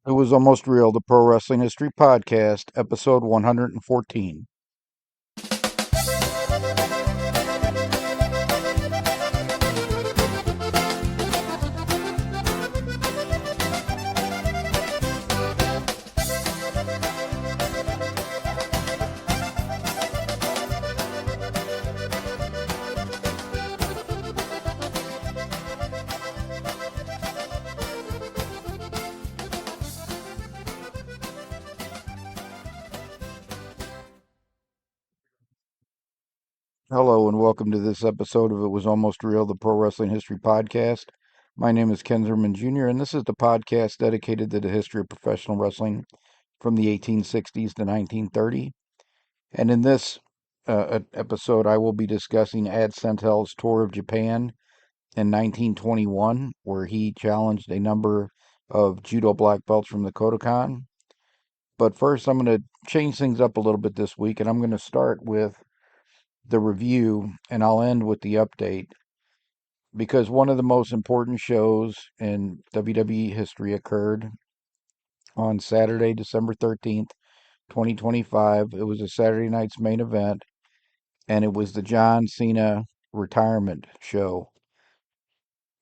It was almost real, the Pro Wrestling History Podcast, episode 114. Hello, and welcome to this episode of It Was Almost Real, the Pro Wrestling History Podcast. My name is Ken Zimmerman Jr., and this is the podcast dedicated to the history of professional wrestling from the 1860s to 1930. And in this episode, I will be discussing Ad Santel's tour of Japan in 1921, where he challenged a number of judo black belts from the Kodokan. But first, I'm going to change things up a little bit this week, and I'm going to start with the review and I'll end with the update because one of the most important shows in WWE history occurred on Saturday, December 13th, 2025. It was a Saturday night's main event, and it was the John Cena retirement show,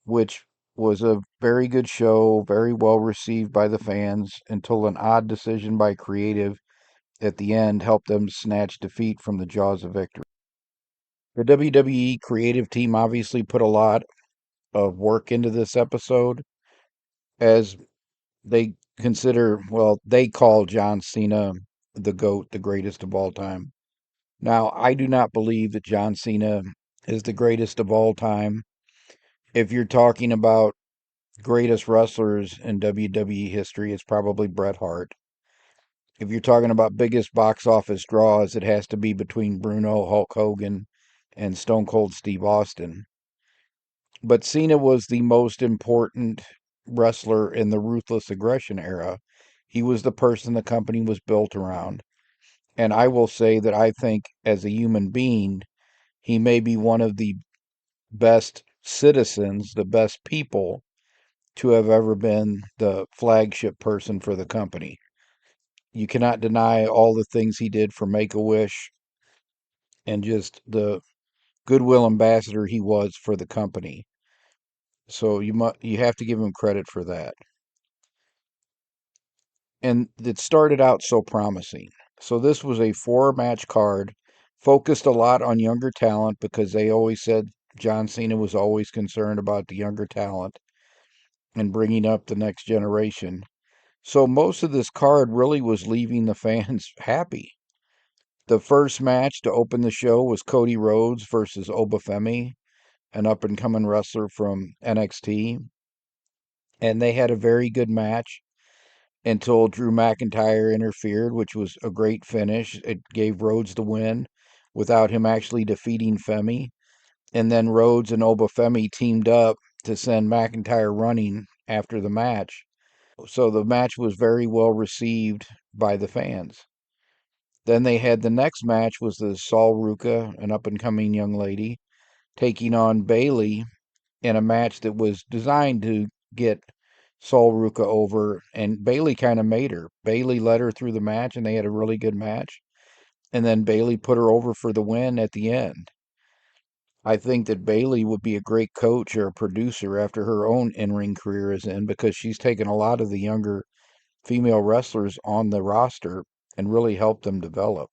which was a very good show, very well received by the fans until an odd decision by creative at the end helped them snatch defeat from the jaws of victory. The WWE creative team obviously put a lot of work into this episode as they consider, well, they call John Cena the GOAT, the greatest of all time. Now, I do not believe that John Cena is the greatest of all time. If you're talking about greatest wrestlers in WWE history, it's probably Bret Hart. If you're talking about biggest box office draws, it has to be between Bruno, Hulk Hogan, and Stone Cold Steve Austin. But Cena was the most important wrestler in the ruthless aggression era. He was the person the company was built around. And I will say that I think as a human being, he may be one of the best citizens, the best people to have ever been the flagship person for the company. You cannot deny all the things he did for Make a Wish and just the goodwill ambassador he was for the company. So you have to give him credit for that. And it started out so promising. So this was a four-match card, focused a lot on younger talent because they always said John Cena was always concerned about the younger talent and bringing up the next generation. So most of this card really was leaving the fans happy. The first match to open the show was Cody Rhodes versus Obafemi, an up-and-coming wrestler from NXT, and they had a very good match until Drew McIntyre interfered, which was a great finish. It gave Rhodes the win without him actually defeating Femi. And then Rhodes and Obafemi teamed up to send McIntyre running after the match. So the match was very well received by the fans. Then they had the next match was the Sol Ruca, an up and coming young lady, taking on Bailey in a match that was designed to get Sol Ruca over, and Bailey kind of made her. Bailey led her through the match, and they had a really good match. And then Bailey put her over for the win at the end. I think that Bailey would be a great coach or a producer after her own in-ring career is in because she's taken a lot of the younger female wrestlers on the roster and really helped them develop.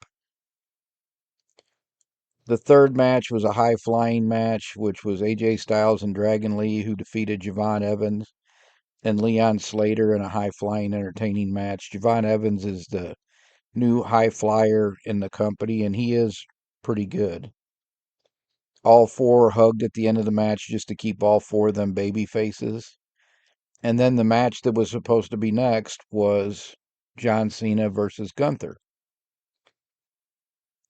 The third match was a high flying match, which was AJ Styles and Dragon Lee, who defeated Javon Evans and Leon Slater in a high flying, entertaining match. Javon Evans is the new high flyer in the company, and he is pretty good. All four hugged at the end of the match just to keep all four of them baby faces. And then the match that was supposed to be next was John Cena versus Gunther.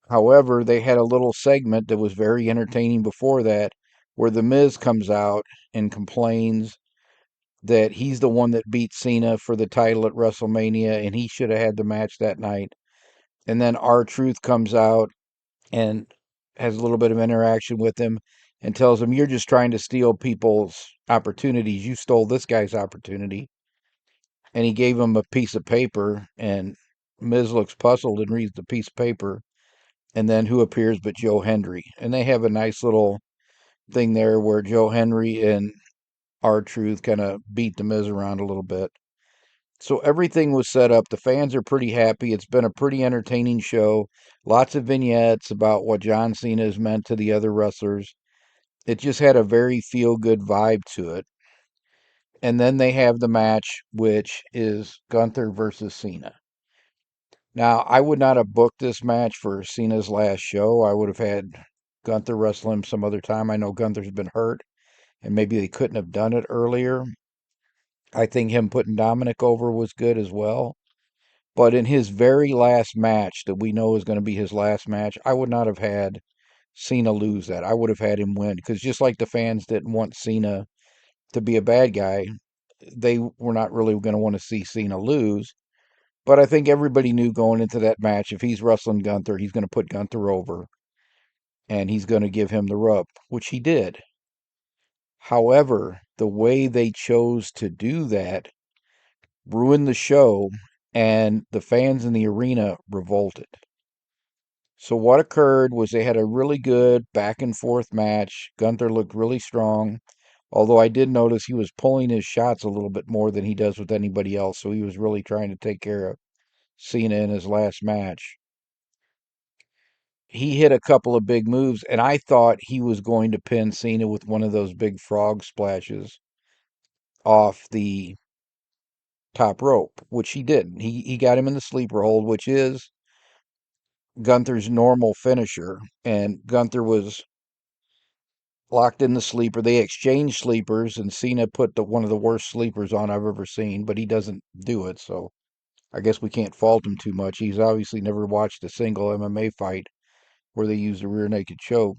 However, they had a little segment that was very entertaining before that, where The Miz comes out and complains that he's the one that beat Cena for the title at WrestleMania and he should have had the match that night. And then R-Truth comes out and has a little bit of interaction with him and tells him, "You're just trying to steal people's opportunities. You stole this guy's opportunity." and he gave him a piece of paper, and Miz looks puzzled and reads the piece of paper, and then who appears but Joe Hendry. And they have a nice little thing there where Joe Hendry and R-Truth kind of beat the Miz around a little bit. So everything was set up. The fans are pretty happy. It's been a pretty entertaining show. Lots of vignettes about what John Cena has meant to the other wrestlers. It just had a very feel good vibe to it. And then they have the match, which is Gunther versus Cena. Now, I would not have booked this match for Cena's last show. I would have had Gunther wrestle him some other time. I know Gunther's been hurt, and maybe they couldn't have done it earlier. I think him putting Dominic over was good as well. But in his very last match that we know is going to be his last match, I would not have had Cena lose that. I would have had him win because just like the fans didn't want Cena to be a bad guy, they were not really going to want to see Cena lose. But I think everybody knew going into that match if he's wrestling Gunther, he's going to put Gunther over and he's going to give him the rub, which he did. However, the way they chose to do that ruined the show, and the fans in the arena revolted. So what occurred was they had a really good back and forth match. Gunther looked really strong, although I did notice he was pulling his shots a little bit more than he does with anybody else. So he was really trying to take care of Cena in his last match. He hit a couple of big moves, and I thought he was going to pin Cena with one of those big frog splashes off the top rope, which he didn't. He got him in the sleeper hold, which is Gunther's normal finisher, and Gunther was locked in the sleeper. They exchanged sleepers, and Cena put one of the worst sleepers on I've ever seen, but he doesn't do it, so I guess we can't fault him too much. He's obviously never watched a single MMA fight where they use the rear naked choke.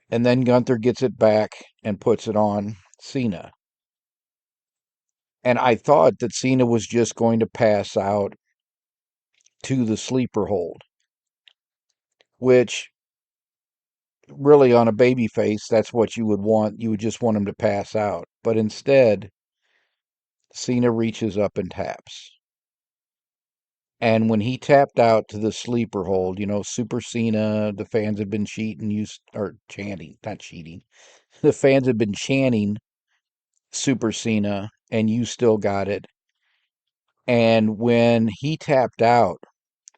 And then Gunther gets it back and puts it on Cena. And I thought that Cena was just going to pass out to the sleeper hold, which really on a baby face, that's what you would want. You would just want him to pass out. But instead, Cena reaches up and taps. And when he tapped out to the sleeper hold, Super Cena, the fans had been or chanting, not cheating. The fans had been chanting Super Cena, and you still got it. And when he tapped out,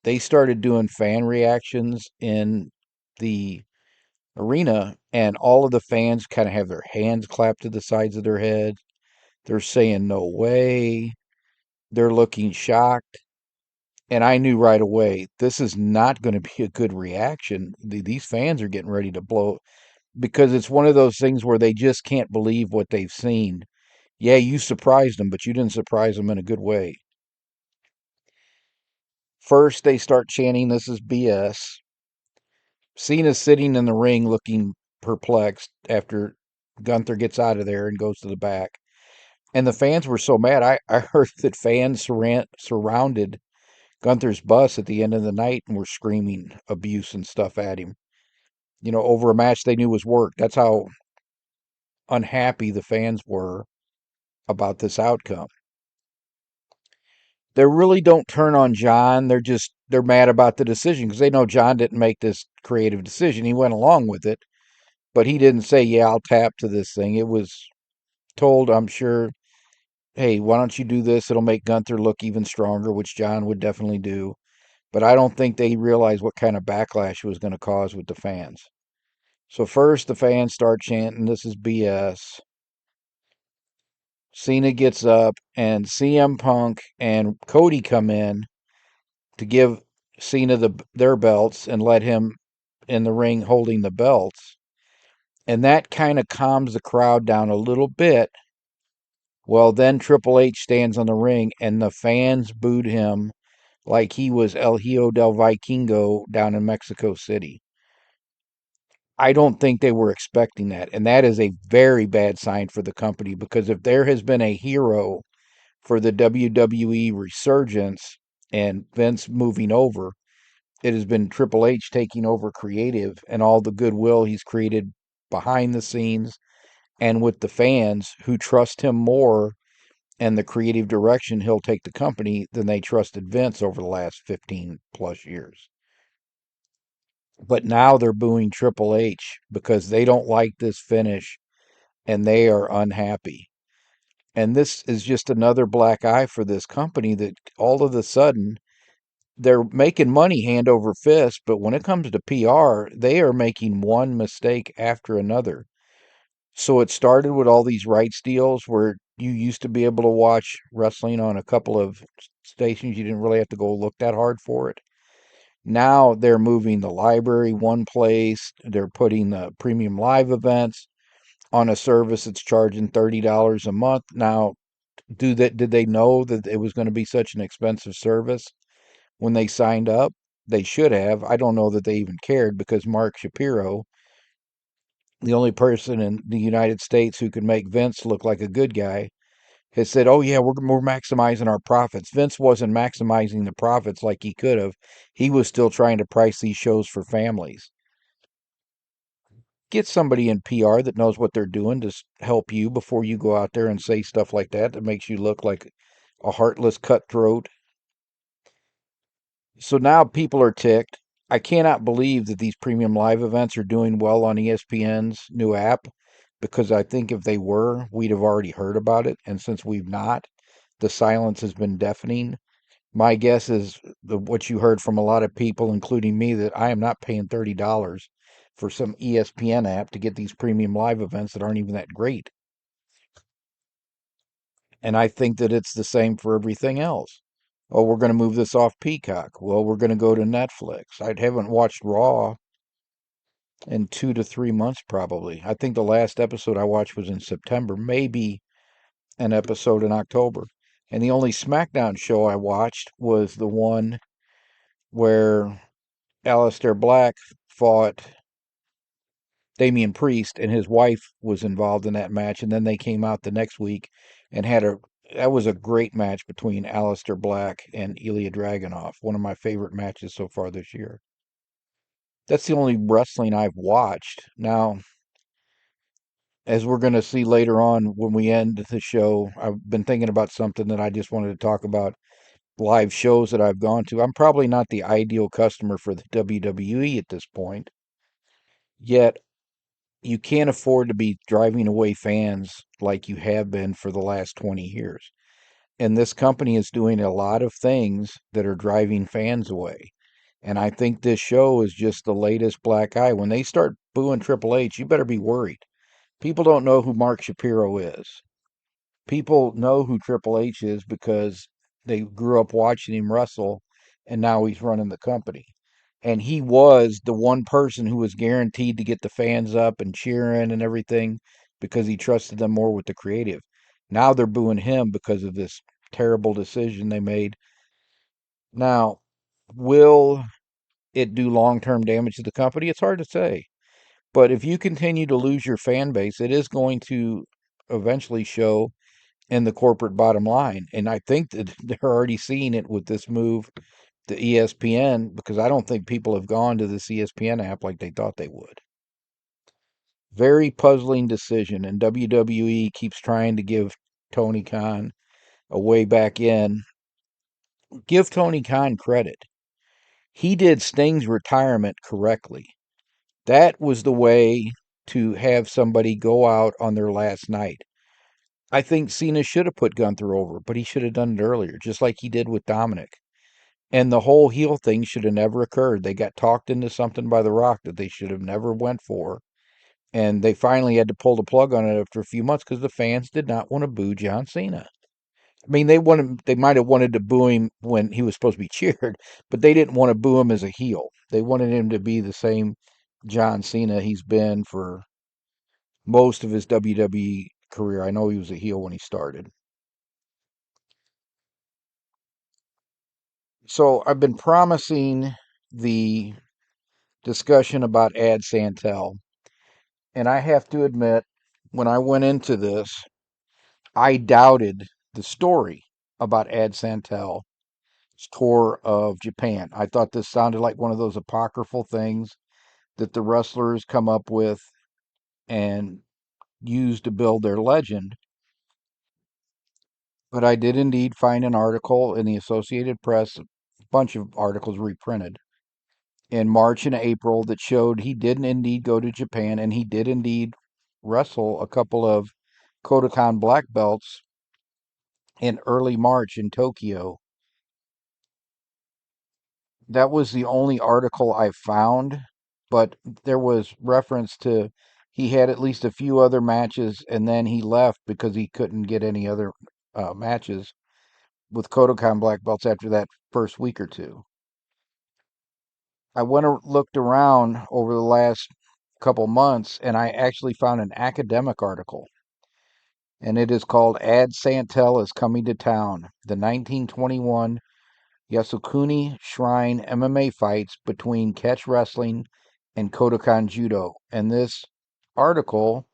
they started doing fan reactions in the arena, and all of the fans kind of have their hands clapped to the sides of their heads. They're saying, no way. They're looking shocked. And I knew right away, this is not going to be a good reaction. These fans are getting ready to blow because it's one of those things where they just can't believe what they've seen. Yeah, you surprised them, but you didn't surprise them in a good way. First, they start chanting, this is BS. Cena's sitting in the ring looking perplexed after Gunther gets out of there and goes to the back. And the fans were so mad. I heard that fans surrounded Gunther's bus at the end of the night and were screaming abuse and stuff at him, over a match they knew was work. That's how unhappy the fans were about this outcome. They really don't turn on John. They're mad about the decision because they know John didn't make this creative decision. He went along with it, but he didn't say, yeah, I'll tap to this thing. It was told, I'm sure, hey, why don't you do this? It'll make Gunther look even stronger, which John would definitely do. But I don't think they realized what kind of backlash it was going to cause with the fans. So first the fans start chanting, this is BS. Cena gets up and CM Punk and Cody come in to give Cena their belts and let him in the ring holding the belts. And that kind of calms the crowd down a little bit. Well, then Triple H stands on the ring and the fans booed him like he was El Hijo del Vikingo down in Mexico City. I don't think they were expecting that. And that is a very bad sign for the company because if there has been a hero for the WWE resurgence and Vince moving over, it has been Triple H taking over creative and all the goodwill he's created behind the scenes and with the fans who trust him more and the creative direction he'll take the company than they trusted Vince over the last 15 plus years. But now they're booing Triple H because they don't like this finish and they are unhappy. And this is just another black eye for this company that all of a sudden they're making money hand over fist, but when it comes to PR, they are making one mistake after another. So it started with all these rights deals where you used to be able to watch wrestling on a couple of stations. You didn't really have to go look that hard for it. Now they're moving the library one place. They're putting the premium live events on a service that's charging $30 a month. Now, did they know that it was going to be such an expensive service when they signed up? They should have. I don't know that they even cared because Mark Shapiro, the only person in the United States who can make Vince look like a good guy, has said, "Oh yeah, we're maximizing our profits." Vince wasn't maximizing the profits like he could have. He was still trying to price these shows for families. Get somebody in PR that knows what they're doing to help you before you go out there and say stuff like that that makes you look like a heartless cutthroat. So now people are ticked. I cannot believe that these premium live events are doing well on ESPN's new app because I think if they were, we'd have already heard about it. And since we've not, the silence has been deafening. My guess is what you heard from a lot of people, including me, that I am not paying $30 for some ESPN app to get these premium live events that aren't even that great. And I think that it's the same for everything else. Oh, we're going to move this off Peacock. Well, we're going to go to Netflix. I haven't watched Raw in 2 to 3 months, probably. I think the last episode I watched was in September, maybe an episode in October. And the only SmackDown show I watched was the one where Aleister Black fought Damian Priest, and his wife was involved in that match. And then they came out the next week and had a that was a great match between Aleister Black and Ilya Dragunov, one of my favorite matches so far this year. That's the only wrestling I've watched. Now, as we're going to see later on when we end the show, I've been thinking about something that I just wanted to talk about live shows that I've gone to. I'm probably not the ideal customer for the WWE at this point, yet you can't afford to be driving away fans like you have been for the last 20 years. And this company is doing a lot of things that are driving fans away. And I think this show is just the latest black eye. When they start booing Triple H, you better be worried. People don't know who Mark Shapiro is. People know who Triple H is because they grew up watching him wrestle and now he's running the company. And he was the one person who was guaranteed to get the fans up and cheering and everything because he trusted them more with the creative. Now they're booing him because of this terrible decision they made. Now, will it do long term damage to the company? It's hard to say. But if you continue to lose your fan base, it is going to eventually show in the corporate bottom line. And I think that they're already seeing it with this move to ESPN because I don't think people have gone to this ESPN app like they thought they would. Very puzzling decision. And WWE keeps trying to give Tony Khan a way back in. Give Tony Khan credit. He did Sting's retirement correctly. That was the way to have somebody go out on their last night. I think Cena should have put Gunther over, but he should have done it earlier, just like he did with Dominic. And the whole heel thing should have never occurred. They got talked into something by The Rock that they should have never went for. And they finally had to pull the plug on it after a few months because the fans did not want to boo John Cena. I mean, they might have wanted to boo him when he was supposed to be cheered, but they didn't want to boo him as a heel. They wanted him to be the same John Cena he's been for most of his WWE career. I know he was a heel when he started. So I've been promising the discussion about Ad Santel. And I have to admit, when I went into this, I doubted the story about Ad Santel's tour of Japan. I thought this sounded like one of those apocryphal things that the wrestlers come up with and use to build their legend. But I did indeed find an article in the Associated Press, a bunch of articles reprinted in March and April that showed he did indeed go to Japan and he did indeed wrestle a couple of Kodokan black belts in early March in Tokyo. That was the only article I found, but there was reference to he had at least a few other matches and then he left because he couldn't get any other matches with Kodokan black belts after that first week or two. I went and looked around over the last couple months and I actually found an academic article, and it is called Ad Santel is Coming to Town, the 1921 Yasukuni Shrine MMA fights between catch wrestling and Kodokan Judo. And this article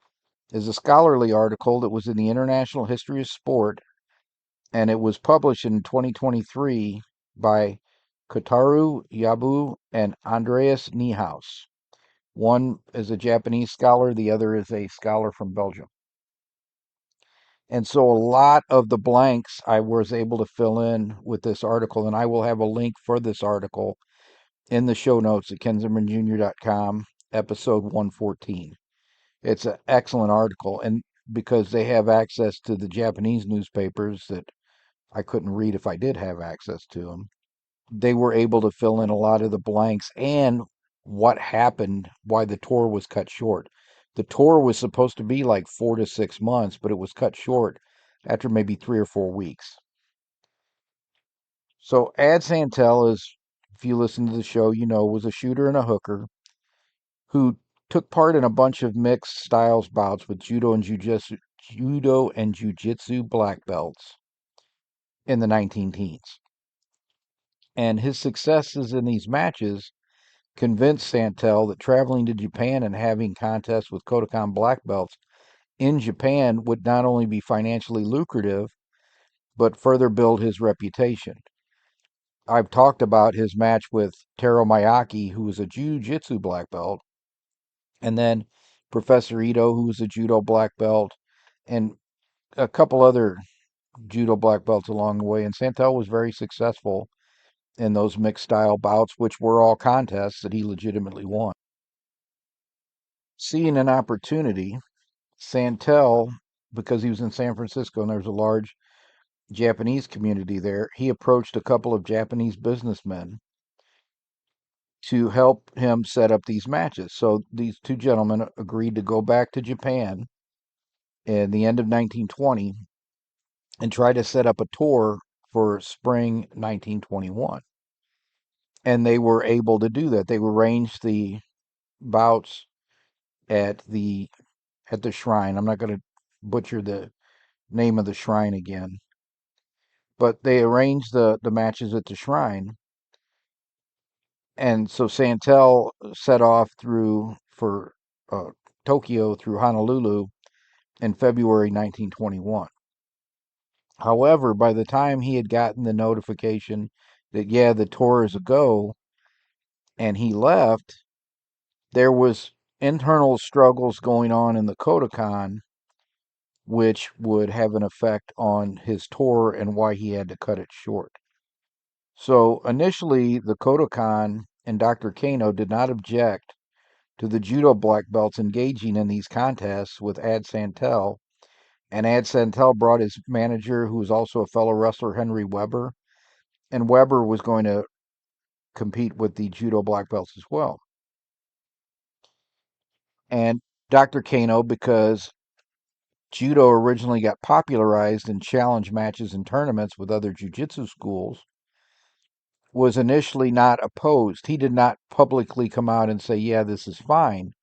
is a scholarly article that was in the International History of Sport, and it was published in 2023 by Kotaru Yabu and Andreas Niehaus. One is a Japanese scholar, the other is a scholar from Belgium. And so a lot of the blanks I was able to fill in with this article, and I will have a link for this article in the show notes at kenzermanjr.com, episode 114. It's an excellent article, and because they have access to the Japanese newspapers that I couldn't read if I did have access to them, they were able to fill in a lot of the blanks and what happened, why the tour was cut short. The tour was supposed to be like 4 to 6 months, but it was cut short after maybe 3 or 4 weeks. So Ad Santel is, if you listen to the show, you know, was a shooter and a hooker who took part in a bunch of mixed styles bouts with judo and jiu-jitsu black belts in the 19 teens. And his successes in these matches convinced Santel that traveling to Japan and having contests with Kodokan black belts in Japan would not only be financially lucrative, but further build his reputation. I've talked about his match with Taro Miyake, who was a jiu-jitsu black belt, and then Professor Ito, who was a judo black belt, and a couple other judo black belts along the way. And Santel was very successful in those mixed style bouts, which were all contests that he legitimately won. Seeing an opportunity, Santel, because he was in San Francisco and there's a large Japanese community there, he approached a couple of Japanese businessmen to help him set up these matches. So these two gentlemen agreed to go back to Japan in the end of 1920 and try to set up a tour for spring 1921. And they were able to do that. They arranged the bouts at the shrine. I'm not going to butcher the name of the shrine again, but they arranged the matches at the shrine. And so Santel set off through for uh, Tokyo through Honolulu in February 1921. However, by the time he had gotten the notification that, yeah, the tour is a go, and he left, there was internal struggles going on in the Kodokan, which would have an effect on his tour and why he had to cut it short. So initially, the Kodokan and Dr. Kano did not object to the judo black belts engaging in these contests with Ad Santel, and Ad Santel brought his manager, who was also a fellow wrestler, Henry Weber, and Weber was going to compete with the judo black belts as well. And Dr. Kano, because judo originally got popularized in challenge matches and tournaments with other jiu-jitsu schools, was initially not opposed. He did not publicly come out and say, yeah, this is fine.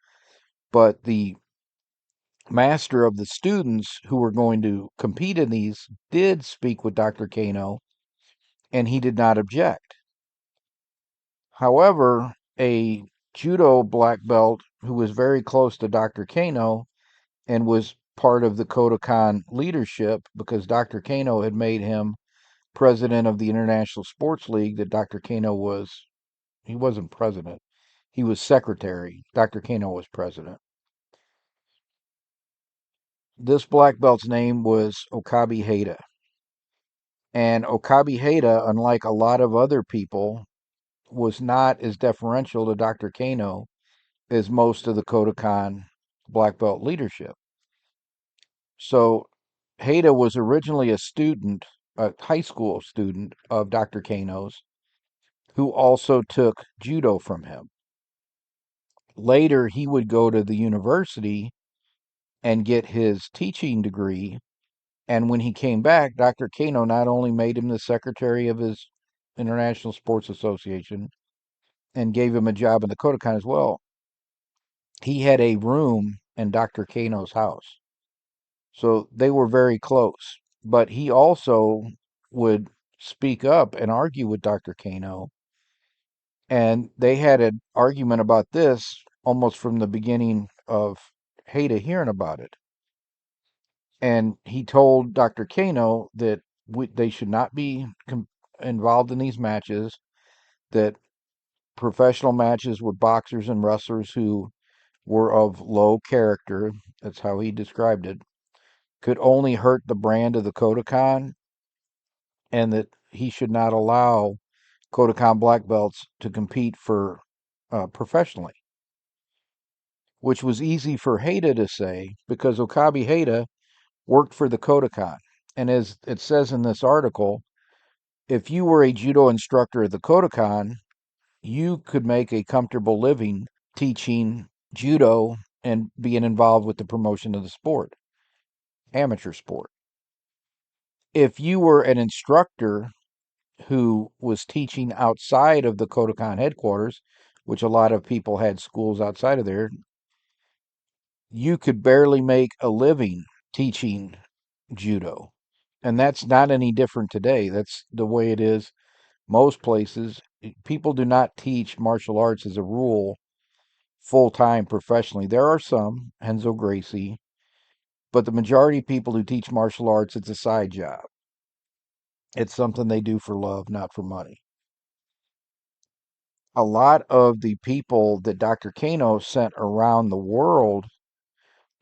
But the master of the students who were going to compete in these did speak with Dr. Kano, and he did not object. However, a judo black belt who was very close to Dr. Kano and was part of the Kodokan leadership because Dr. Kano had made him president of the International Sports League that Dr. Kano was, he wasn't president, he was secretary. Dr. Kano was president. This black belt's name was Okabe Heda. And Okabe Heda, unlike a lot of other people, was not as deferential to Dr. Kano as most of the Kodokan black belt leadership. So Heda was originally a student, a high school student of Dr. Kano's, who also took judo from him. Later, he would go to the university and get his teaching degree. And when he came back, Dr. Kano not only made him the secretary of his International Sports Association and gave him a job in the Kodokan as well, he had a room in Dr. Kano's house. So they were very close. But he also would speak up and argue with Dr. Kano. And they had an argument about this almost from the beginning of Heda hearing about it. And he told Dr. Kano that they should not be involved in these matches, that professional matches with boxers and wrestlers who were of low character, that's how he described it, could only hurt the brand of the Kodokan, and that he should not allow Kodokan black belts to compete for professionally, which was easy for Heda to say because Okabe Heda worked for the Kodokan. And as it says in this article, if you were a judo instructor at the Kodokan, you could make a comfortable living teaching judo and being involved with the promotion of the sport, amateur sport. If you were an instructor who was teaching outside of the Kodokan headquarters, which a lot of people had schools outside of there, you could barely make a living teaching judo. And that's not any different today. That's the way it is most places. People do not teach martial arts as a rule full time professionally. There are some, Henzo Gracie, but the majority of people who teach martial arts, it's a side job. It's something they do for love, not for money. A lot of the people that Dr. Kano sent around the world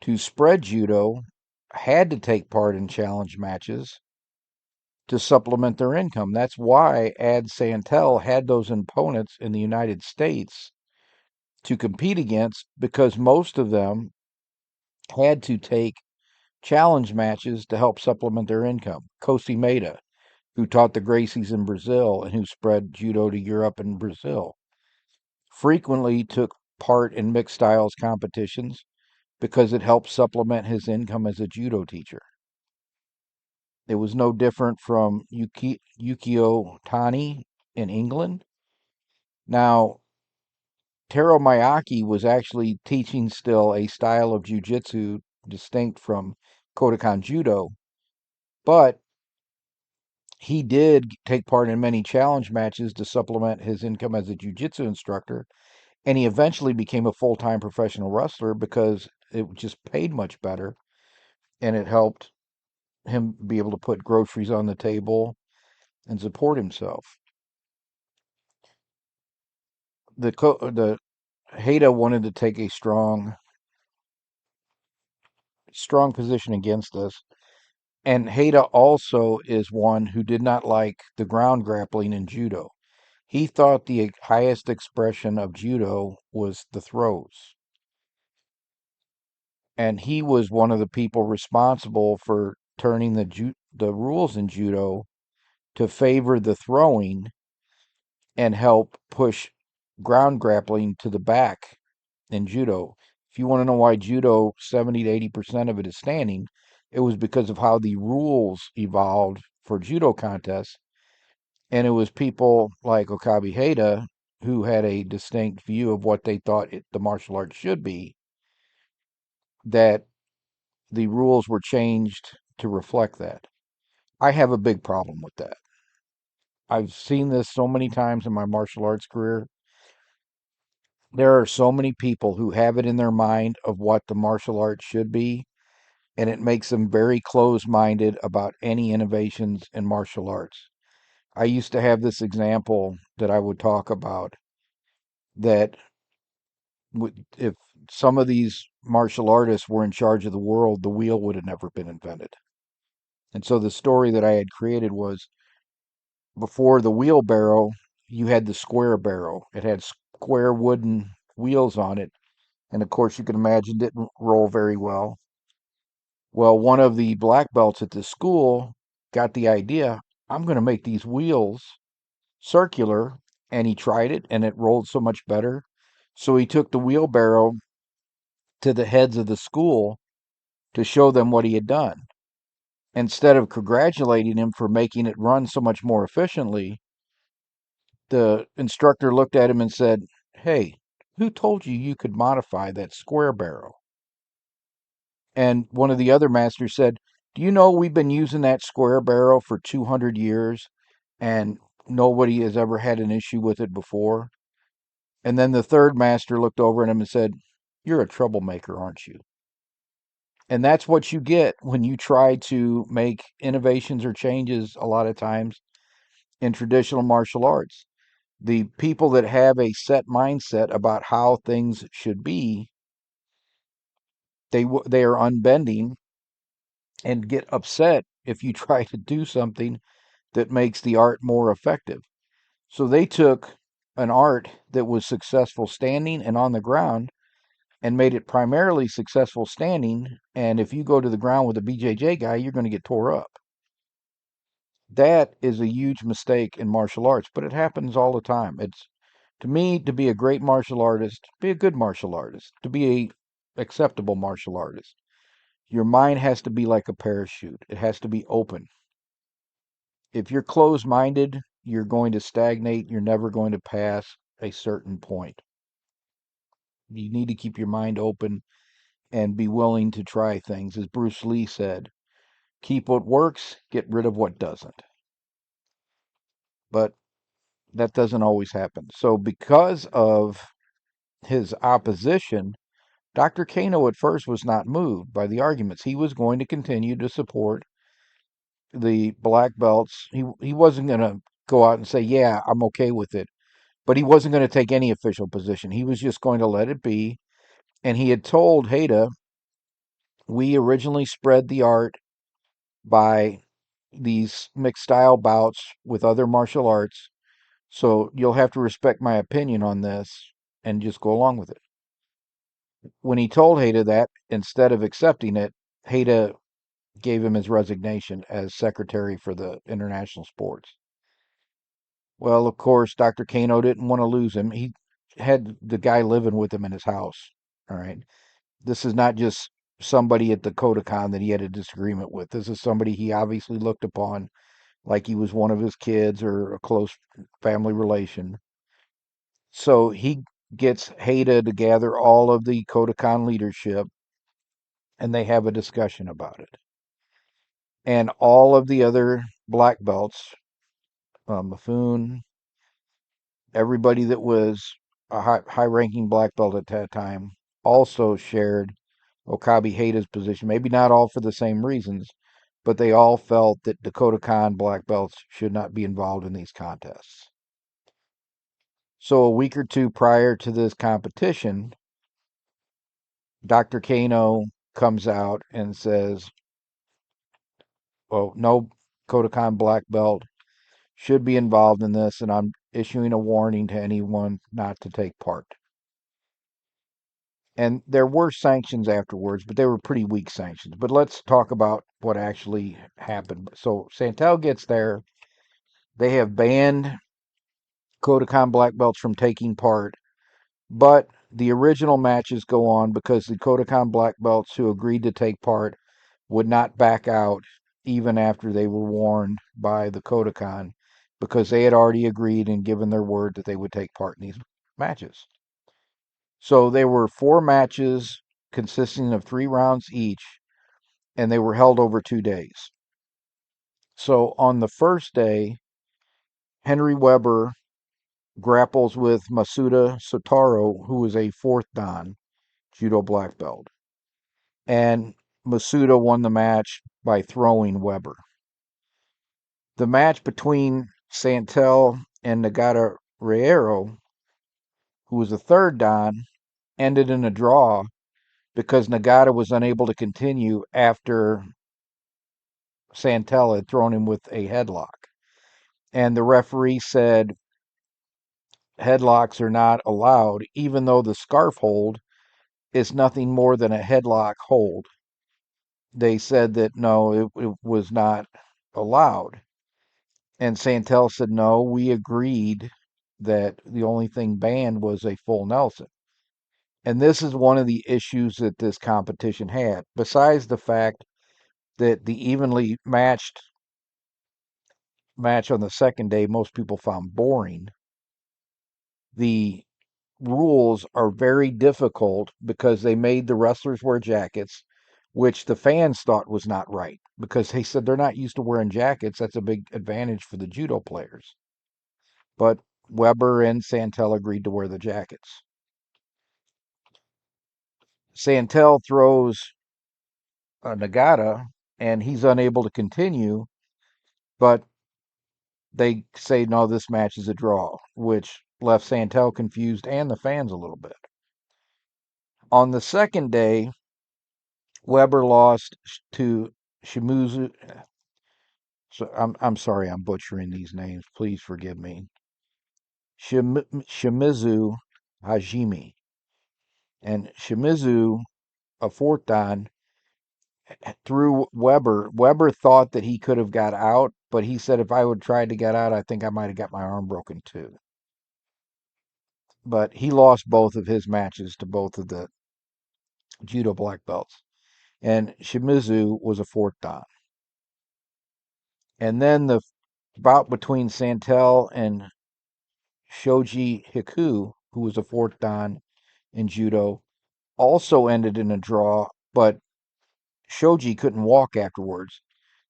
to spread judo had to take part in challenge matches to supplement their income. That's why Ad Santel had those opponents in the United States to compete against, because most of them had to take challenge matches to help supplement their income. Kosi Maeda, who taught the Gracies in Brazil and who spread judo to Europe and Brazil, frequently took part in mixed styles competitions because it helped supplement his income as a judo teacher. It was no different from Yukio Tani in England. Now, Taro Miyake was actually teaching still a style of jujitsu distinct from Kodokan Judo, but he did take part in many challenge matches to supplement his income as a jiu-jitsu instructor, and he eventually became a full-time professional wrestler because it just paid much better and it helped him be able to put groceries on the table and support himself. The Haida wanted to take a strong position against this, and Haida also is one who did not like the ground grappling in judo. He thought the highest expression of judo was the throws. And he was one of the people responsible for turning the rules in judo to favor the throwing and help push ground grappling to the back in judo. If you want to know why judo 70 to 80% of it is standing, it was because of how the rules evolved for judo contests. And it was people like Okabe Heda who had a distinct view of what they thought the martial arts should be, that the rules were changed to reflect that. I have a big problem with that. I've seen this so many times in my martial arts career. There are so many people who have it in their mind of what the martial arts should be, and it makes them very close minded about any innovations in martial arts. I used to have this example that I would talk about that if some of these martial artists were in charge of the world, the wheel would have never been invented. And so the story that I had created was before the wheelbarrow, you had the square barrel. It had square wooden wheels on it. And of course, you can imagine it didn't roll very well. Well, one of the black belts at the school got the idea, I'm going to make these wheels circular. And he tried it and it rolled so much better. So he took the wheelbarrow to the heads of the school to show them what he had done. Instead of congratulating him for making it run so much more efficiently, the instructor looked at him and said, Hey, who told you you could modify that square barrel? And one of the other masters said, Do you know we've been using that square barrel for 200 years and nobody has ever had an issue with it before? And then the third master looked over at him and said, You're a troublemaker, aren't you? And that's what you get when you try to make innovations or changes a lot of times in traditional martial arts. The people that have a set mindset about how things should be, they are unbending and get upset if you try to do something that makes the art more effective. So they took an art that was successful standing and on the ground and made it primarily successful standing. And if you go to the ground with a BJJ guy, you're going to get tore up. That is a huge mistake in martial arts, but it happens all the time. It's to me to be a great martial artist, be a good martial artist, to be a acceptable martial artist. Your mind has to be like a parachute. It has to be open. If you're closed-minded, you're going to stagnate. You're never going to pass a certain point. You need to keep your mind open and be willing to try things. As Bruce Lee said, keep what works, get rid of what doesn't. But that doesn't always happen. So because of his opposition, Dr. Kano at first was not moved by the arguments. He was going to continue to support the black belts. He wasn't going to go out and say, "Yeah, I'm okay with it," but he wasn't going to take any official position. He was just going to let it be. And he had told Haida, "We originally spread the art by these mixed style bouts with other martial arts, so you'll have to respect my opinion on this and just go along with it." When he told Haida that, instead of accepting it, Haida gave him his resignation as secretary for the international sports. Well, of course, Dr. Kano didn't want to lose him. He had the guy living with him in his house. All right. This is not just somebody at the Kodokan that he had a disagreement with. This is somebody he obviously looked upon like he was one of his kids or a close family relation. So he gets Haida to gather all of the Kodokan leadership and they have a discussion about it. And all of the other black belts, Mifune, everybody that was a high-ranking black belt at that time, also shared Okabe Haida's position. Maybe not all for the same reasons, but they all felt that Dakota Khan black belts should not be involved in these contests. So a week or two prior to this competition, Dr. Kano comes out and says, "Oh, no Kodokan black belt should be involved in this, and I'm issuing a warning to anyone not to take part." And there were sanctions afterwards, but they were pretty weak sanctions. But let's talk about what actually happened. So Santel gets there. They have banned Kodokan black belts from taking part, but the original matches go on because the Kodokan black belts who agreed to take part would not back out even after they were warned by the Kodokan because they had already agreed and given their word that they would take part in these matches. So there were 4 matches consisting of 3 rounds each, and they were held over 2 days. So on the first day, Henry Weber grapples with Masuda Sotaro, who is a fourth Dan judo black belt. And Masuda won the match by throwing Weber. The match between Santel and Nagata Riero, who was the third Dan, ended in a draw because Nagata was unable to continue after Santel had thrown him with a headlock. And the referee said headlocks are not allowed, even though the scarf hold is nothing more than a headlock hold. They said that no, it was not allowed. And Santel said, no, we agreed that the only thing banned was a full Nelson. And this is one of the issues that this competition had. Besides the fact that the evenly matched match on the second day, most people found boring, the rules are very difficult because they made the wrestlers wear jackets, which the fans thought was not right because they said they're not used to wearing jackets. That's a big advantage for the judo players. But Weber and Santel agreed to wear the jackets. Santel throws a Nagata and he's unable to continue, but they say, no, this match is a draw, which left Santel confused and the fans a little bit. On the second day, Weber lost to Shimizu. So I'm sorry, I'm butchering these names. Please forgive me. Shimizu Hajime. And Shimizu, a fourth dan, through Weber. Weber thought that he could have got out, but he said if I would try to get out, I think I might have got my arm broken too. But he lost both of his matches to both of the judo black belts. And Shimizu was a fourth dan. And then the bout between Santel and Shoji Hiku, who was a fourth dan in judo, also ended in a draw, but Shoji couldn't walk afterwards.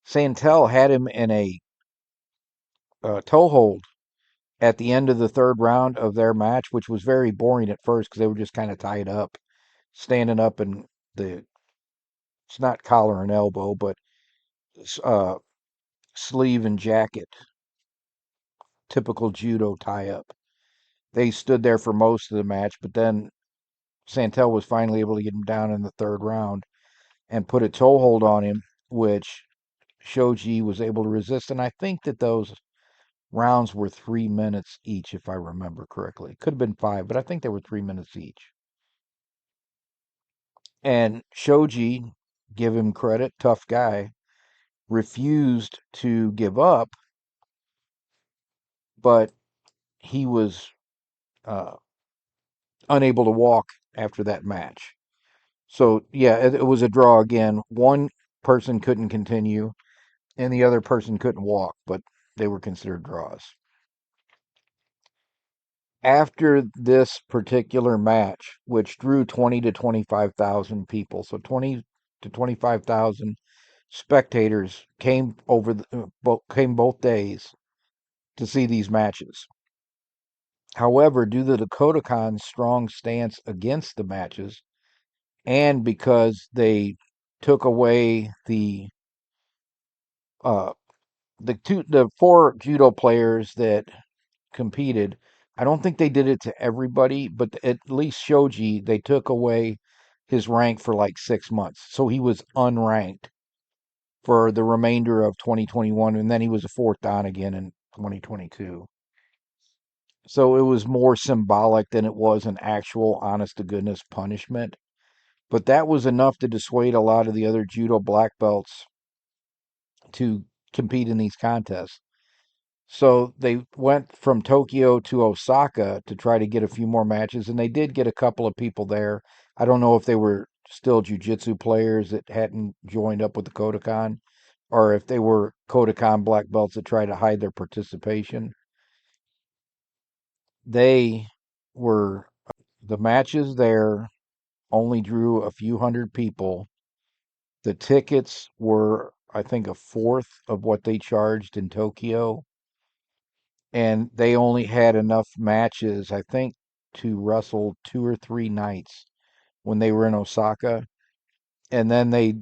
Santel had him in a toe hold at the end of the third round of their match, which was very boring at first because they were just kind of tied up, standing up in the, it's not collar and elbow, but uh, sleeve and jacket, typical judo tie up. They stood there for most of the match, but then Santel was finally able to get him down in the third round and put a toe hold on him, which Shoji was able to resist. And I think that those rounds were 3 minutes each, if I remember correctly. Could have been five, but I think they were 3 minutes each. And Shoji, give him credit, tough guy, refused to give up, but he was uh, unable to walk after that match. So, yeah, it was a draw again. One person couldn't continue, and the other person couldn't walk, but they were considered draws. After this particular match, which drew 20 to 25,000 people, so 20 to 25,000 spectators came over came both days to see these matches. However, due to the Kodokan's strong stance against the matches, and because they took away uh, the four judo players that competed. I don't think they did it to everybody, but at least Shoji, they took away his rank for like 6 months. So he was unranked for the remainder of 2021, and then he was a fourth dan again in 2022. So it was more symbolic than it was an actual honest to goodness punishment. But that was enough to dissuade a lot of the other judo black belts to compete in these contests. So they went from Tokyo to Osaka to try to get a few more matches, and they did get a couple of people there. I don't know if they were still jiu-jitsu players that hadn't joined up with the Kodokan, or if they were Kodokan black belts that tried to hide their participation. They were the matches there only drew a few hundred people. The tickets were, I think, a fourth of what they charged in Tokyo, and they only had enough matches, I think, to wrestle 2 or 3 nights when they were in Osaka. And then they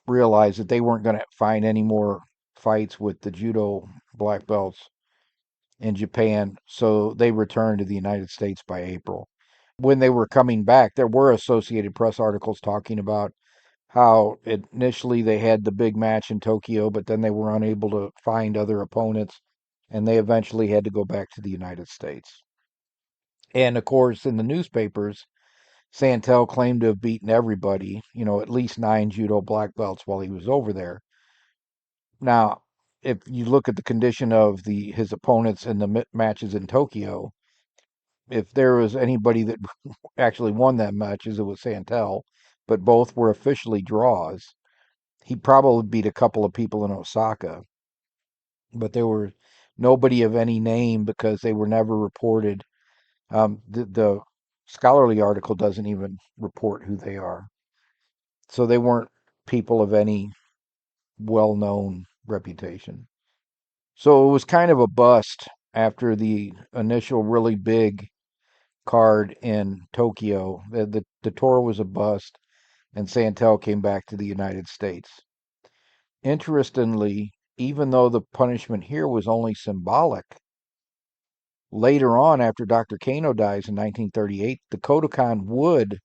realized that they weren't going to find any more fights with the judo black belts in Japan, so they returned to the United States by April. When they were coming back, there were Associated Press articles talking about how initially they had the big match in Tokyo, but then they were unable to find other opponents and they eventually had to go back to the United States. And of course, in the newspapers, Santel claimed to have beaten everybody, at least 9 judo black belts while he was over there. Now, if you look at the condition of his opponents in the matches in Tokyo, if there was anybody that actually won that matches, it was Santel, but both were officially draws. He probably beat a couple of people in Osaka, but there were nobody of any name because they were never reported. The scholarly article doesn't even report who they are. So they weren't people of any well known reputation. So it was kind of a bust after the initial really big card in Tokyo. The tour was a bust, and Santel came back to the United States. Interestingly, even though the punishment here was only symbolic, later on, after Dr. Kano dies in 1938, the Kodokan would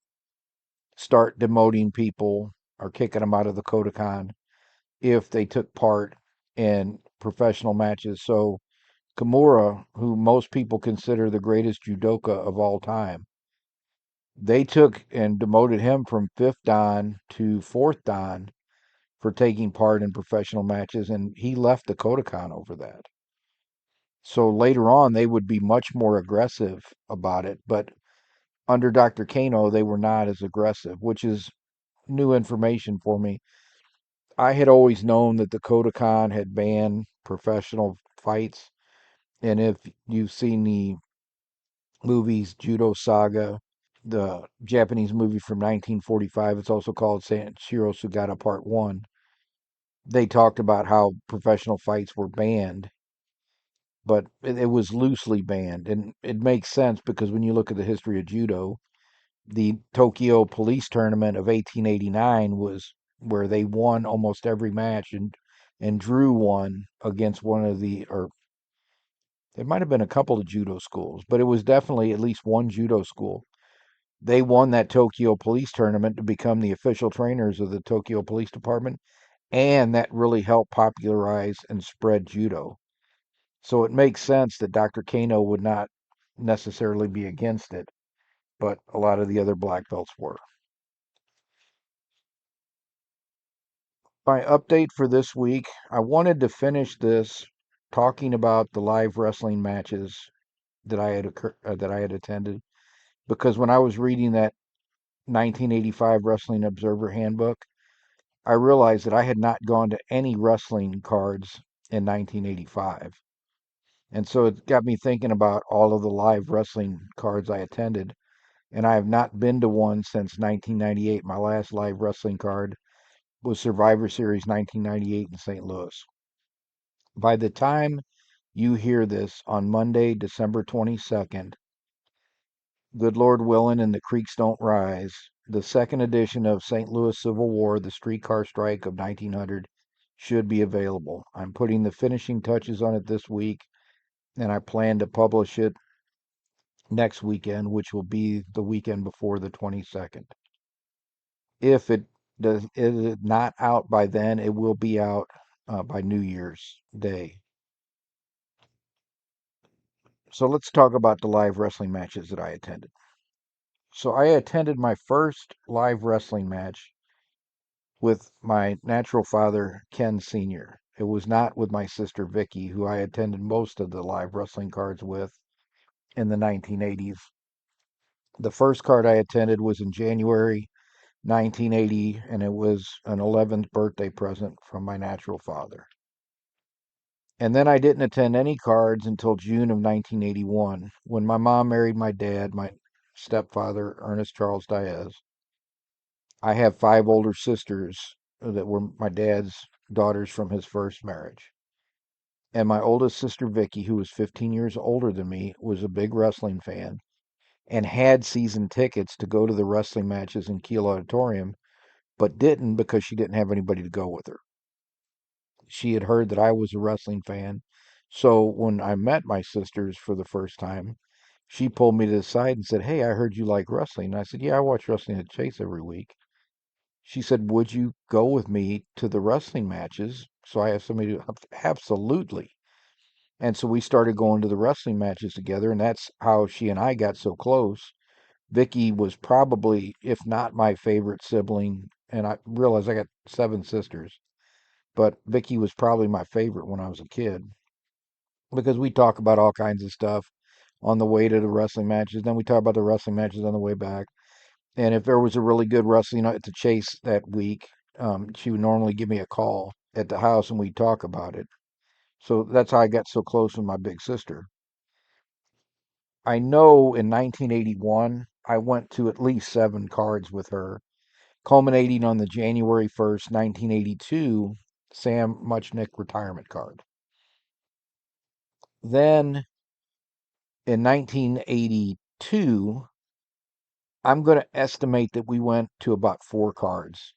start demoting people or kicking them out of the Kodokan if they took part in professional matches. So Kimura, who most people consider the greatest judoka of all time, they took and demoted him from fifth dan to fourth dan for taking part in professional matches, and he left the Kodokan over that. So later on, they would be much more aggressive about it, but under Dr. Kano, they were not as aggressive, which is new information for me. I had always known that the Kodokan had banned professional fights, and if you've seen the movies Judo Saga, the Japanese movie from 1945, it's also called Sanshiro Sugata Part 1. They talked about how professional fights were banned, but it was loosely banned. And it makes sense because when you look at the history of judo, the Tokyo Police Tournament of 1889 was where they won almost every match and drew one against one of the, or it might have been a couple of judo schools, but it was definitely at least one judo school. They won that Tokyo Police Tournament to become the official trainers of the Tokyo Police Department, and that really helped popularize and spread judo. So it makes sense that Dr. Kano would not necessarily be against it, but a lot of the other black belts were. My update for this week, I wanted to finish this talking about the live wrestling matches that I had attended, because when I was reading that 1985 Wrestling Observer Handbook, I realized that I had not gone to any wrestling cards in 1985. And so it got me thinking about all of the live wrestling cards I attended. And I have not been to one since 1998. My last live wrestling card was Survivor Series 1998 in St. Louis. By the time you hear this on Monday, December 22nd, good Lord willing and the creeks don't rise, the second edition of St. Louis Civil War, the streetcar strike of 1900, should be available. I'm putting the finishing touches on it this week, and I plan to publish it next weekend, which will be the weekend before the 22nd. If it does, is not out by then, it will be out by New Year's Day. So let's talk about the live wrestling matches that I attended. So I attended my first live wrestling match with my natural father, Ken Sr. It was not with my sister Vicky, who I attended most of the live wrestling cards with in the 1980s. The first card I attended was in January 1980, and it was an 11th birthday present from my natural father. And then I didn't attend any cards until June of 1981, when my mom married my dad, my stepfather, Ernest Charles Diaz. I have 5 older sisters that were my dad's daughters from his first marriage. And my oldest sister, Vicky, who was 15 years older than me, was a big wrestling fan and had season tickets to go to the wrestling matches in Kiel Auditorium, but didn't because she didn't have anybody to go with her. She had heard that I was a wrestling fan. So when I met my sisters for the first time, she pulled me to the side and said, "Hey, I heard you like wrestling." And I said, "Yeah, I watch Wrestling at Chase every week." She said, "Would you go with me to the wrestling matches so I have somebody to?" Absolutely. And so we started going to the wrestling matches together, and that's how she and I got so close. Vicky was probably, if not my favorite sibling, and I realize I got 7 sisters, but Vicky was probably my favorite when I was a kid because we talk about all kinds of stuff on the way to the wrestling matches. Then we talk about the wrestling matches on the way back. And if there was a really good wrestling at the Chase that week, she would normally give me a call at the house and we'd talk about it. So that's how I got so close with my big sister. I know in 1981, I went to at least 7 cards with her, culminating on the January 1st, 1982 Sam Muchnick retirement card. Then in 1982, I'm going to estimate that we went to about 4 cards.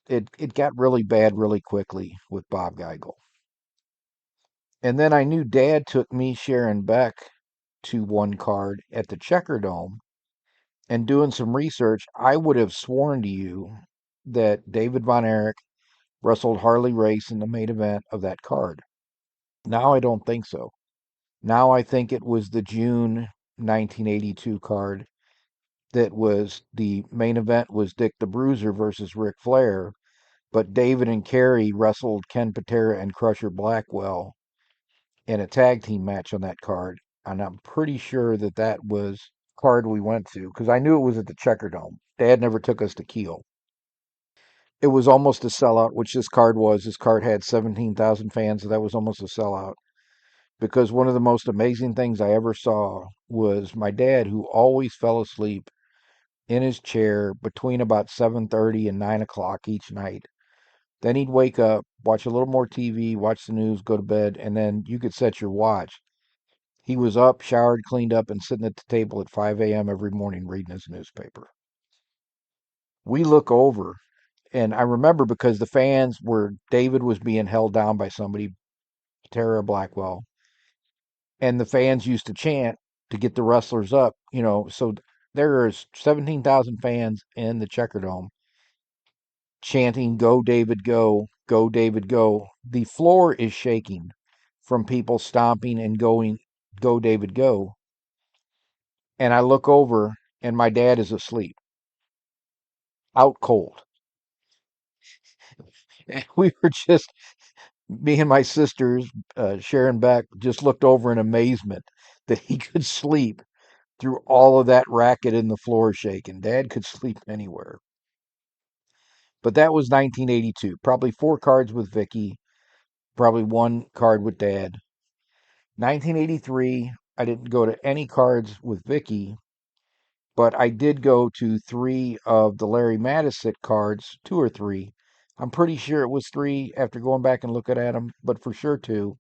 It got really bad really quickly with Bob Geigel. And then I knew Dad took me, Sharon Beck, to 1 card at the Checker Dome. And doing some research, I would have sworn to you that David Von Erich wrestled Harley Race in the main event of that card. Now I don't think so. Now I think it was the June 1982 card that was the main event was Dick the Bruiser versus Ric Flair, but David and Kerry wrestled Ken Patera and Crusher Blackwell in a tag team match on that card. And I'm pretty sure that that was card we went to because I knew it was at the Checker Dome. Dad never took us to Kiel. It was almost a sellout, which this card was. This card had 17,000 fans, so that was almost a sellout. Because one of the most amazing things I ever saw was my dad, who always fell asleep in his chair between about 7:30 and 9 o'clock each night. Then he'd wake up, watch a little more TV, watch the news, go to bed, and then you could set your watch. He was up, showered, cleaned up, and sitting at the table at 5 a.m. every morning reading his newspaper. We look over, and I remember because the fans were, David was being held down by somebody, Tara Blackwell, and the fans used to chant to get the wrestlers up, so there's 17,000 fans in the Checker Dome chanting, "Go, David, go, go, David, go." The floor is shaking from people stomping and going, "Go, David, go." And I look over, and my dad is asleep, out cold. And we were just, me and my sisters, Sharon Beck, just looked over in amazement that he could sleep through all of that racket in the floor shaking. Dad could sleep anywhere. But that was 1982. Probably 4 cards with Vicky, probably 1 card with Dad. 1983, I didn't go to any cards with Vicky, but I did go to 3 of the Larry Madison cards, 2 or 3. I'm pretty sure it was 3 after going back and looking at them, but for sure 2.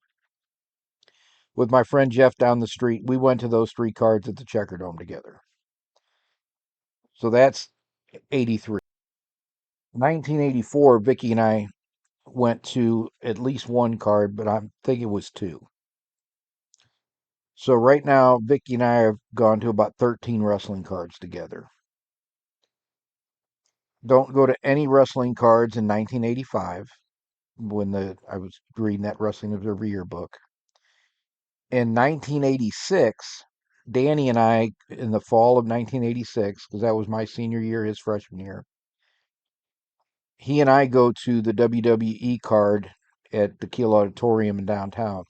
With my friend Jeff down the street, we went to those 3 cards at the Checker Dome together. So that's 83. 1984, Vicky and I went to at least 1 card, but I think it was 2. So right now, Vicky and I have gone to about 13 wrestling cards together. Don't go to any wrestling cards in 1985 when I was reading that Wrestling Observer yearbook. In 1986, Danny and I, in the fall of 1986, because that was my senior year, his freshman year, he and I go to the WWE card at the Kiel Auditorium in downtown.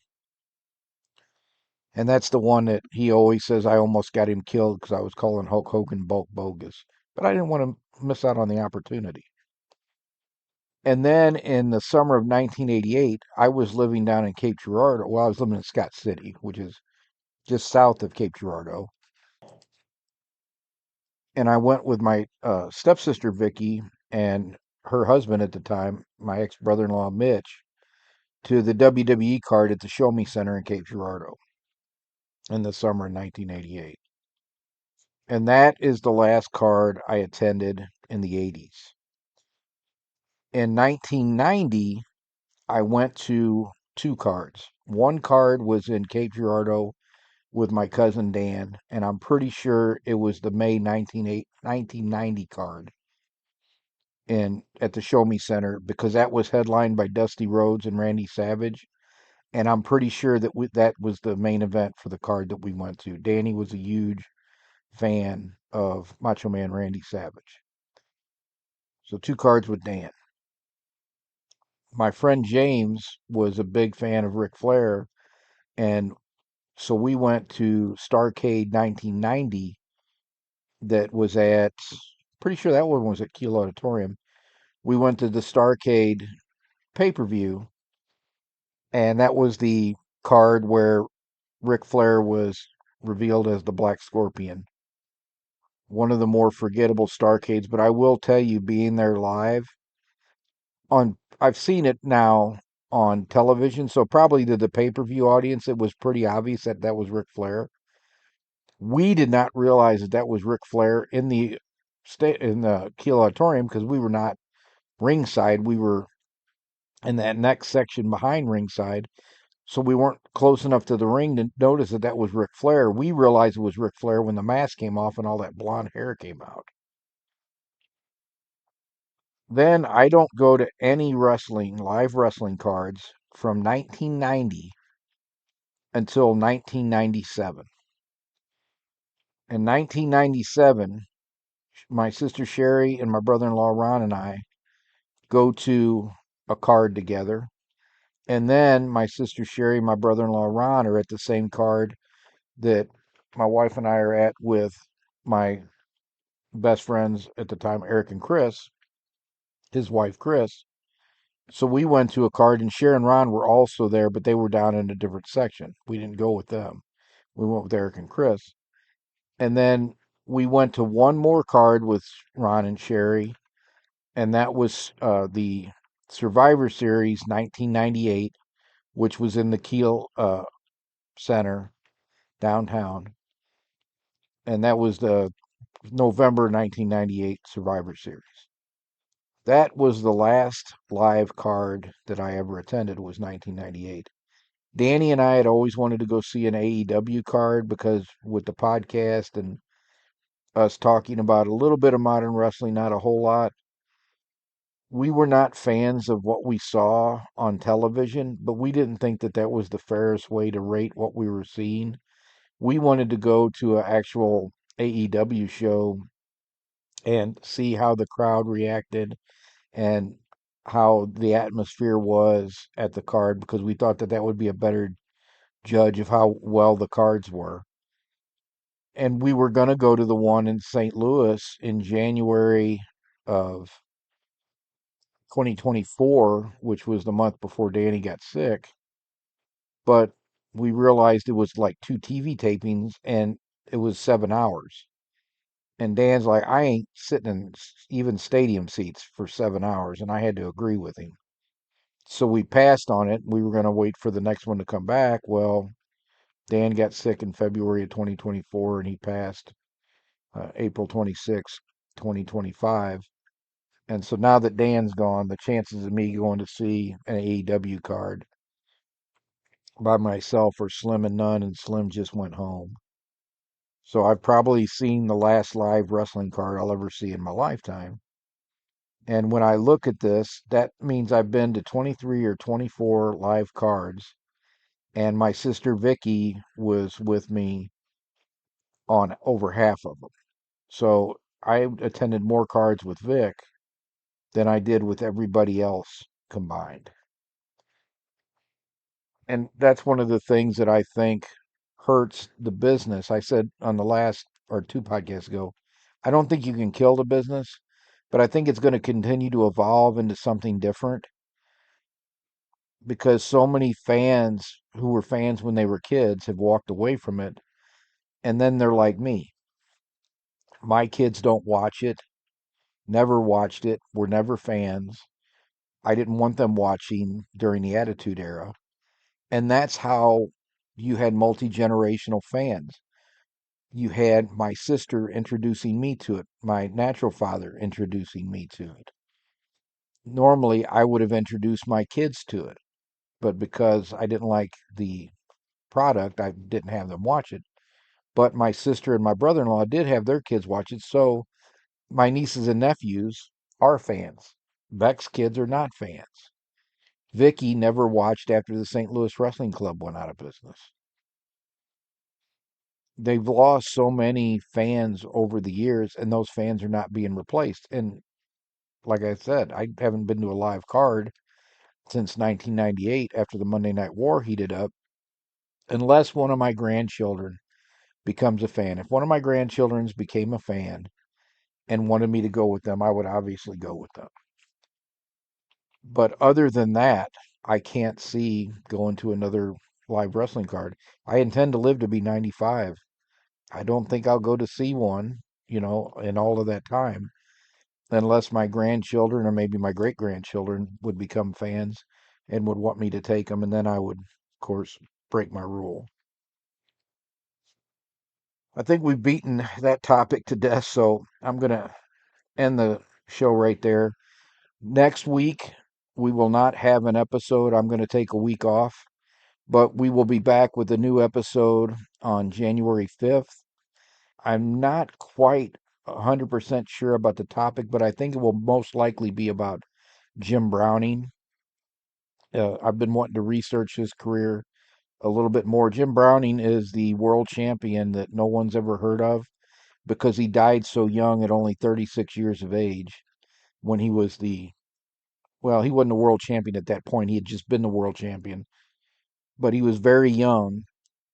And that's the one that he always says I almost got him killed because I was calling Hulk Hogan bulk bogus. But I didn't want to miss out on the opportunity. And then in the summer of 1988, I was living down in Cape Girardeau. Well, I was living in Scott City, which is just south of Cape Girardeau. And I went with my stepsister Vicky and her husband at the time, my ex brother-in-law Mitch, to the WWE card at the Show Me Center in Cape Girardeau in the summer of 1988. And that is the last card I attended in the 80s. In 1990, I went to 2 cards. 1 card was in Cape Girardeau with my cousin Dan, and I'm pretty sure it was the May 1990 card in at the Show Me Center because that was headlined by Dusty Rhodes and Randy Savage. And I'm pretty sure that that was the main event for the card that we went to. Danny was a huge fan of Macho Man Randy Savage. So two cards with Dan. My friend James was a big fan of Ric Flair, and so we went to Starcade 1990 that was at, pretty sure that one was at Kiel Auditorium. We went to the Starcade pay-per-view, and that was the card where Ric Flair was revealed as the Black Scorpion. One of the more forgettable Starcades, but I will tell you, being there live on, I've seen it now on television, so probably to the pay-per-view audience, it was pretty obvious that that was Ric Flair. We did not realize that that was Ric Flair in the in the Kiel Auditorium because we were not ringside. We were in that next section behind ringside, so we weren't close enough to the ring to notice that that was Ric Flair. We realized it was Ric Flair when the mask came off and all that blonde hair came out. Then I don't go to any wrestling, live wrestling cards from 1990 until 1997. In 1997, my sister Sherry and my brother-in-law Ron and I go to a card together. And then my sister Sherry and my brother-in-law Ron are at the same card that my wife and I are at with my best friends at the time, Eric and Chris, his wife Chris. So we went to a card, and Cher and Ron were also there, but they were down in a different section. We didn't go with them. We went with Eric and Chris. And then we went to one more card with Ron and Sherry, and that was the Survivor Series 1998, which was in the Kiel Center downtown. And that was the November 1998 Survivor Series. That was the last live card that I ever attended, was 1998. Danny and I had always wanted to go see an AEW card because with the podcast and us talking about a little bit of modern wrestling, not a whole lot, we were not fans of what we saw on television, but we didn't think that that was the fairest way to rate what we were seeing. We wanted to go to an actual AEW show and see how the crowd reacted and how the atmosphere was at the card because we thought that that would be a better judge of how well the cards were. And we were going to go to the one in St. Louis in January of 2024, which was the month before Danny got sick. But we realized it was like two TV tapings and it was 7 hours. And Dan's like, I ain't sitting in even stadium seats for 7 hours. And I had to agree with him. So we passed on it. We were going to wait for the next one to come back. Well, Dan got sick in February of 2024 and he passed April 26, 2025. And so now that Dan's gone, the chances of me going to see an AEW card by myself are slim and none, and Slim just went home. So I've probably seen the last live wrestling card I'll ever see in my lifetime. And when I look at this, that means I've been to 23 or 24 live cards. And my sister Vicky was with me on over half of them. So I attended more cards with Vic than I did with everybody else combined. And that's one of the things that I think hurts the business. I said on the last or two podcasts ago, I don't think you can kill the business, but I think it's going to continue to evolve into something different because so many fans who were fans when they were kids have walked away from it. And then they're like me. My kids don't watch it, never watched it, were never fans. I didn't want them watching during the Attitude Era. And that's how you had multi generational fans. You had my sister introducing me to it, my natural father introducing me to it. Normally, I would have introduced my kids to it, but because I didn't like the product, I didn't have them watch it. But my sister and my brother in law did have their kids watch it, so my nieces and nephews are fans. Beck's kids are not fans. Vicky never watched after the St. Louis Wrestling Club went out of business. They've lost so many fans over the years, and those fans are not being replaced. And like I said, I haven't been to a live card since 1998 after the Monday Night War heated up, unless one of my grandchildren becomes a fan. If one of my grandchildren became a fan and wanted me to go with them, I would obviously go with them. But other than that, I can't see going to another live wrestling card. I intend to live to be 95. I don't think I'll go to see one, in all of that time, unless my grandchildren or maybe my great grandchildren would become fans and would want me to take them. And then I would, of course, break my rule. I think we've beaten that topic to death, so I'm going to end the show right there. Next week, we will not have an episode. I'm going to take a week off, but we will be back with a new episode on January 5th. I'm not quite 100% sure about the topic, but I think it will most likely be about Jim Browning. I've been wanting to research his career a little bit more. Jim Browning is the world champion that no one's ever heard of because he died so young at only 36 years of age when he was well, he wasn't a world champion at that point. He had just been the world champion, but he was very young,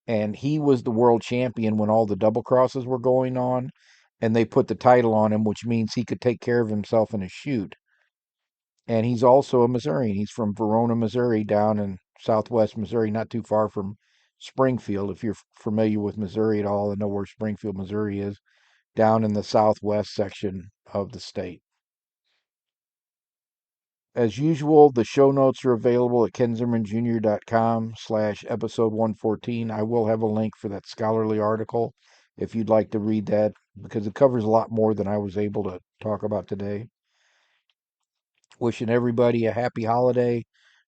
and he was the world champion when all the double crosses were going on, and they put the title on him, which means he could take care of himself in a shoot. And he's also a Missourian. He's from Verona, Missouri, down in southwest Missouri, not too far from Springfield. If you're familiar with Missouri at all and know where Springfield, Missouri is, down in the southwest section of the state. As usual, the show notes are available at kenzermanjr.com/episode 114. I will have a link for that scholarly article if you'd like to read that because it covers a lot more than I was able to talk about today. Wishing everybody a happy holiday,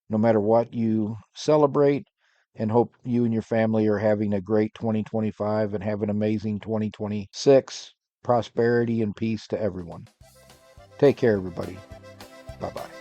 no matter what you celebrate, and hope you and your family are having a great 2025 and have an amazing 2026. Prosperity and peace to everyone. Take care, everybody. Bye bye.